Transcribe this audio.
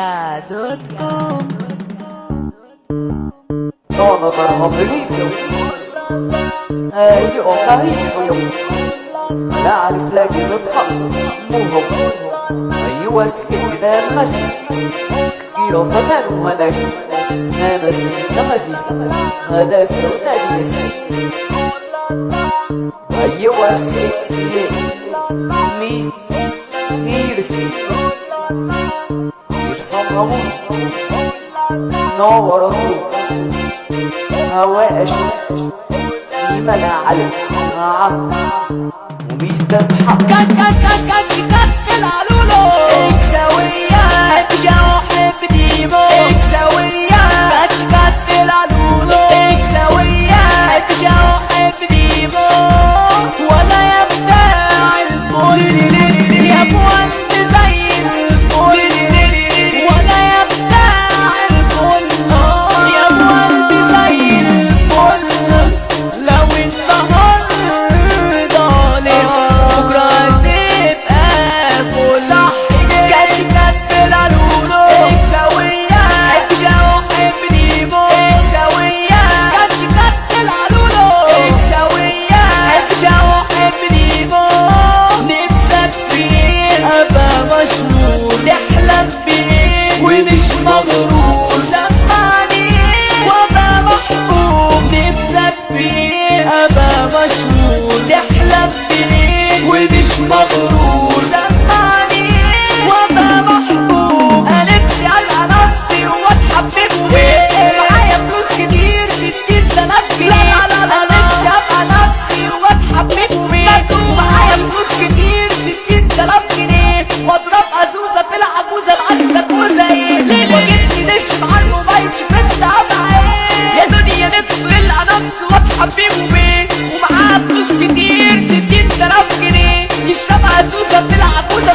www.xhawiya.com. Todo بالهمليسة هاي أوكاهي ويوم لا أعرف لكن نضحك مو هو أيوة سكين كده المسك كيلو فمان وهناك نامسي نفسي هذا السوداء يسي أيوة سكين ميس ميرسي يرسم غموس نورتو هواش يملا علم عم وميت بحق كات العلولو اكساوية بجاو حب ديمو اكساوية كات العلولو اكساوية بجاو حب ديمو ولا يبدع الفل يا بوان زي الفل ولا يبدع الفل يا بوان زي الفل لو النهارده ضالب بكره تبقى فل صح كات العلولو اكساوية بجاو حب ديمو اكساوية كات العلولو اكساوية بجاو حب ديمو نفسك فين ابقى مشهور تحلم بيه ومش مغرور سمعني وابقى محبوب نفسك فين ابقى مشهور تحلم بيه ومش مغرور سمعني وابقى محبوب انا نفسي القى نفسي واتحبب بيه معايا فلوس كتير 60,000 جنيه انا نفسي ابقى نفسي واتحبب بيه ومعايا فلوس كتير 60,000 جنيه واضرب ازوزه في العجوزه العزه كوزه ايه واجيبني دش مع الموبايل شفت ابقى ايه يا دنيا نفسي القى نفسي واتحبب بيه ومعايا فلوس كتير 60,000 جنيه يشرب ازوزه في العجوزه